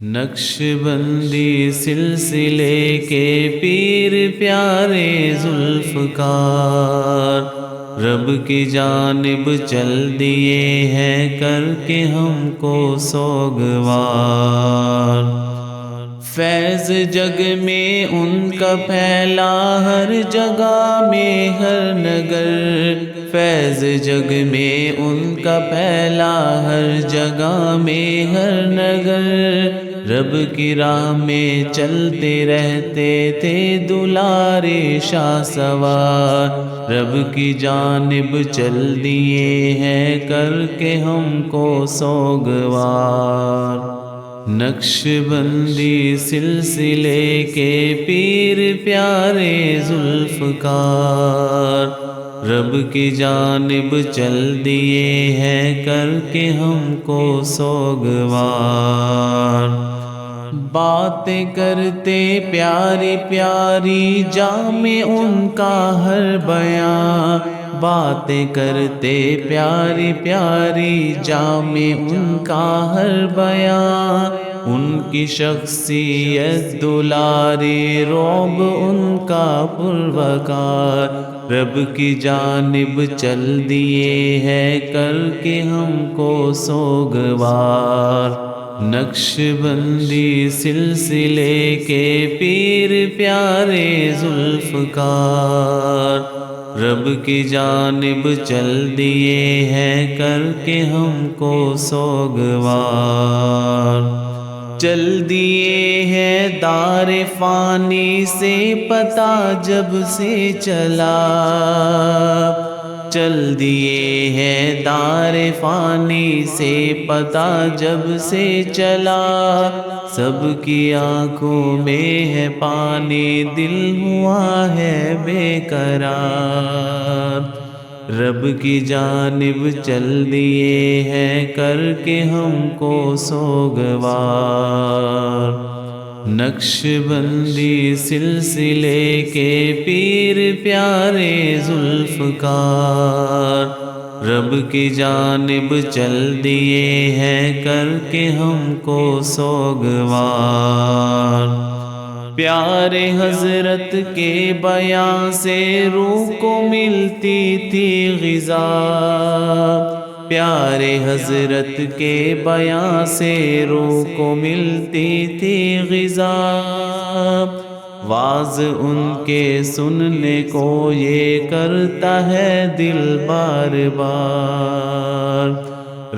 نقش بندی سلسلے کے پیر پیارے ذوالفقار، رب کی جانب چل دیے ہیں کر کے ہم کو سوگوار۔ فیض جگ میں ان کا پھیلا ہر جگہ میں ہر نگر، فیض جگ میں ان کا پھیلا ہر جگہ میں ہر نگر، رب کی راہ میں چلتے رہتے تھے دلارے شاہ سوار، رب کی جانب چل دیے ہیں کر کے ہم کو سوگوار۔ نقش بندی سلسلے کے پیر پیارے ذوالفقار، رب کی جانب چل دیے ہیں کر کے ہم کو سوگوار۔ باتیں کرتے پیاری پیاری جام ان کا ہر بیان، باتیں کرتے پیاری پیاری جام ان کا ہر بیان، ان کی شخصیت دلاری رعب ان کا پروقار، رب کی جانب چل دیے ہیں کر کے ہم کو سوگوار۔ نقش بندی سلسلے کے پیر پیارے ذوالفقار، رب کی جانب چل دیے ہیں کر کے ہم کو سوگوار۔ چل دیے ہیں دار فانی سے پتہ جب سے چلا، چل دیے ہیں دار فانی سے پتہ جب سے چلا، سب کی آنکھوں میں ہے پانی دل ہوا ہے بے قرار، رب کی جانب چل دیے ہیں کر کے ہم کو سوگوار۔ نقش بندی سلسلے کے پیر پیارے ذوالفقار، رب کی جانب چل دیے ہیں کر کے ہم کو سوگوار۔ پیارے حضرت کے بیان سے روح کو ملتی تھی غذا، پیارے حضرت کے بیان سے روح کو ملتی تھی غذا، واز ان کے سننے کو یہ کرتا ہے دل بار بار،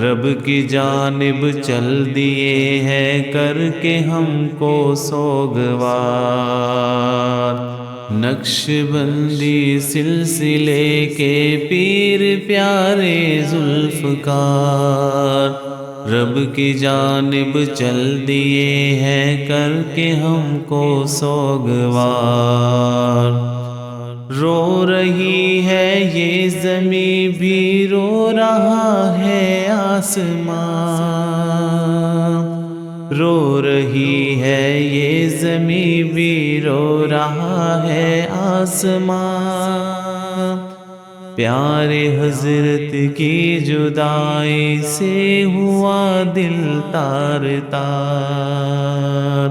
رب کی جانب چل دیے ہیں کر کے ہم کو سوگوار۔ نقش بندی سلسلے کے پیر پیارے ذوالفقار، رب کی جانب چل دیے ہیں کر کے ہم کو سوگوار۔ رو رہی ہے یہ زمین بھی رو رہا ہے آسمان، رو رہی ہے یہ زمین بھی رو رہا ہے آسمان، پیارے حضرت کی جدائی سے ہوا دل تار تار،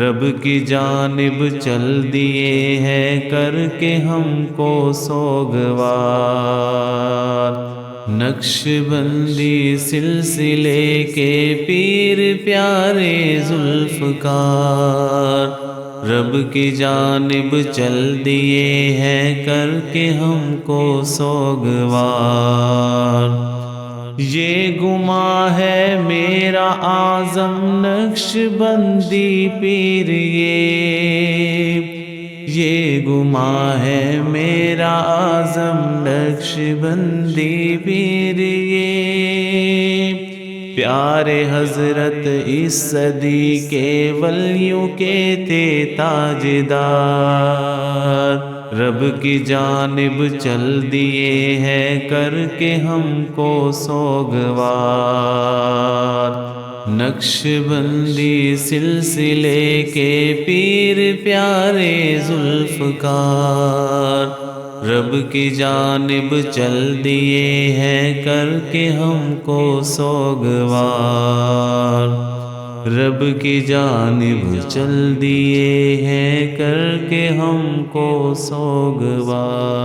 رب کی جانب چل دیے ہیں کر کے ہم کو سوگوار۔ نقش بندی سلسلے کے پیر پیارے ذوالفقار، رب کی جانب چل دیے ہیں کر کے ہم کو سوگوار۔ یہ گماں ہے میرا اعظم نقش بندی پیر، یہ گماں ہے میرا اعظم نقش بندی پیر، پیارے حضرت اس صدی کے ولیوں کے تھے تاجدار، رب کی جانب چل دیے ہیں کر کے ہم کو سوگوار۔ نقش بندی سلسلے کے پیر پیارے ذوالفقار، رب کی جانب چل دیے ہیں کر کے ہم کو سوگوار۔ رب کی جانب چل دیے ہیں کر کے ہم کو سوگوار۔